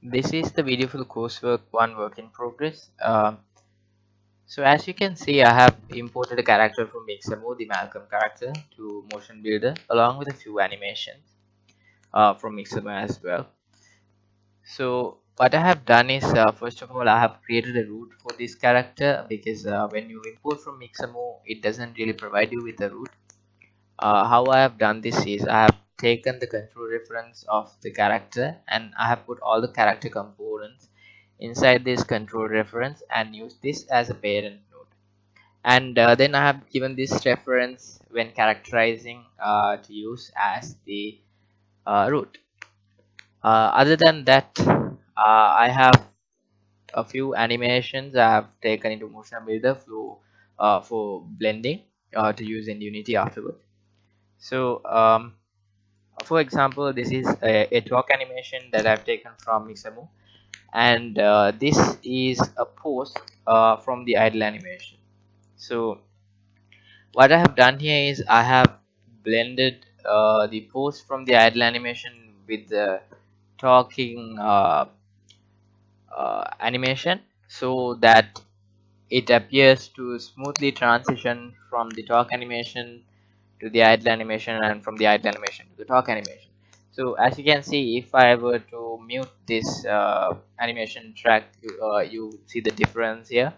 This is the video for the coursework 1 work in progress. So as you can see, I have imported a character from Mixamo, the Malcolm character, to Motion Builder along with a few animations from Mixamo as well. So what I have done is, first of all, I have created a root for this character because when you import from Mixamo, it doesn't really provide you with a root. How I have done this is I have taken the control reference of the character and I have put all the character components inside this control reference and use this as a parent node. And then I have given this reference when characterizing to use as the root. Other than that, I have a few animations I have taken into Motion Builder for blending to use in Unity afterwards. So for example, this is a talk animation that I've taken from Mixamo, and this is a pose from the idle animation. So what I have done here is I have blended the pose from the idle animation with the talking animation so that it appears to smoothly transition from the talk animation to the idle animation and from the idle animation to the talk animation. So as you can see, if I were to mute this animation track, you see the difference here.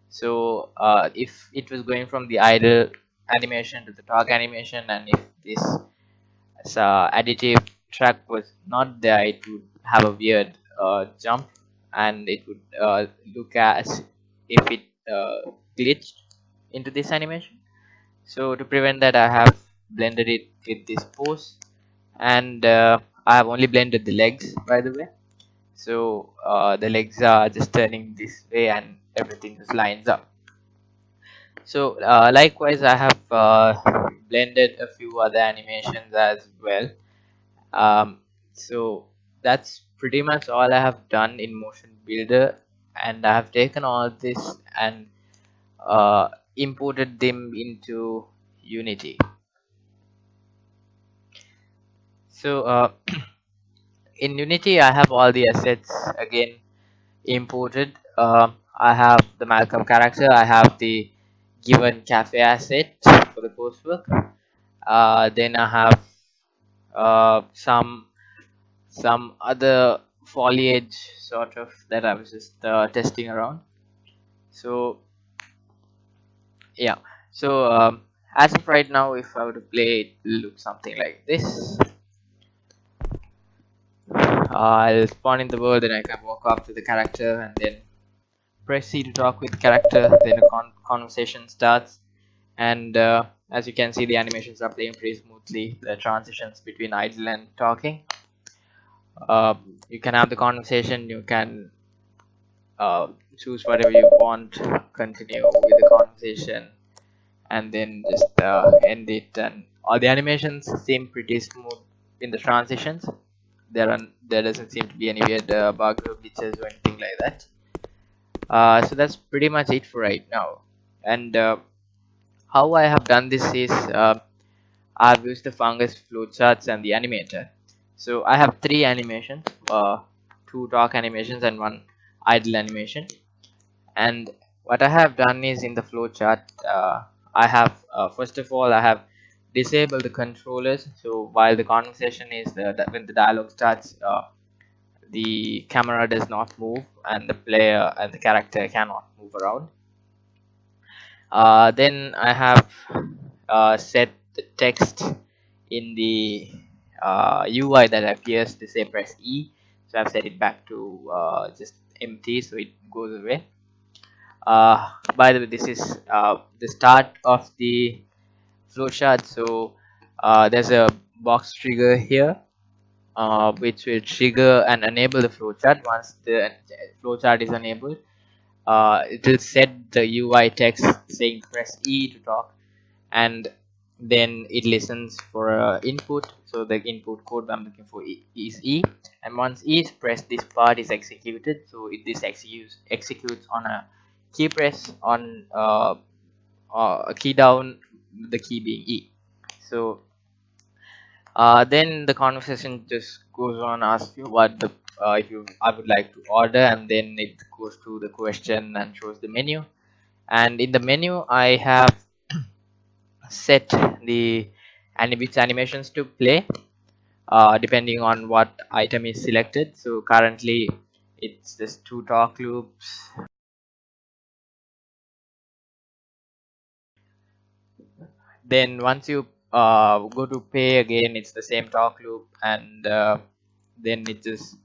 So if it was going from the idle animation to the talk animation, and if this additive track was not there, it would have a weird jump, and it would look as if it glitched into this animation. So to prevent that, I have blended it with this pose, and I have only blended the legs, by the way. So the legs are just turning this way and everything just lines up. So likewise, I have blended a few other animations as well. So that's pretty much all I have done in Motion Builder, and I have taken all this and imported them into Unity. So in Unity, I have all the assets again imported. I have the Malcolm character. I have the given cafe asset for the coursework. Then I have some other foliage sort of that I was just testing around. So yeah. So as of right now, if I were to play, it will look something like this. I'll spawn in the world and I can walk up to the character and then press C to talk with the character. Then a conversation starts, and as you can see, the animations are playing pretty smoothly. The transitions between idle and talking. You can have the conversation. You can choose whatever you want, continue with the conversation, and then just end it. And all the animations seem pretty smooth in the transitions. There doesn't seem to be any weird bug or glitches or anything like that. So that's pretty much it for right now. And how I have done this is I've used the fungus flowcharts and the animator. So I have three animations, two talk animations and one idle animation. And what I have done is in the flowchart, I have first of all I have disabled the controllers. So while the conversation is when the dialogue starts, the camera does not move and the player and the character cannot move around. Then I have set the text in the UI that appears to say press E. So I've set it back to just empty, so it goes away. By the way, this is the start of the flowchart. So there's a box trigger here, which will trigger and enable the flowchart. Once the flowchart is enabled, it will set the UI text saying press E to talk, and then it listens for input. So the input code I'm looking for is E, and once E is pressed, this part is executed. So this executes on a key press on a key down, the key being E. So then the conversation just goes on, asks you what the if you I would like to order, and then it goes to the question and shows the menu. And in the menu I have set the which animations to play depending on what item is selected. So currently it's just two talk loops. Then once you go to pay again, it's the same talk loop, and then it just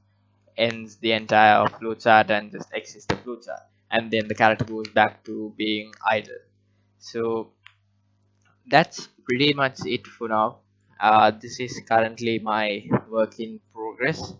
ends the entire flowchart and just exits the flowchart, and then the character goes back to being idle. So that's pretty much it for now. This is currently my work in progress.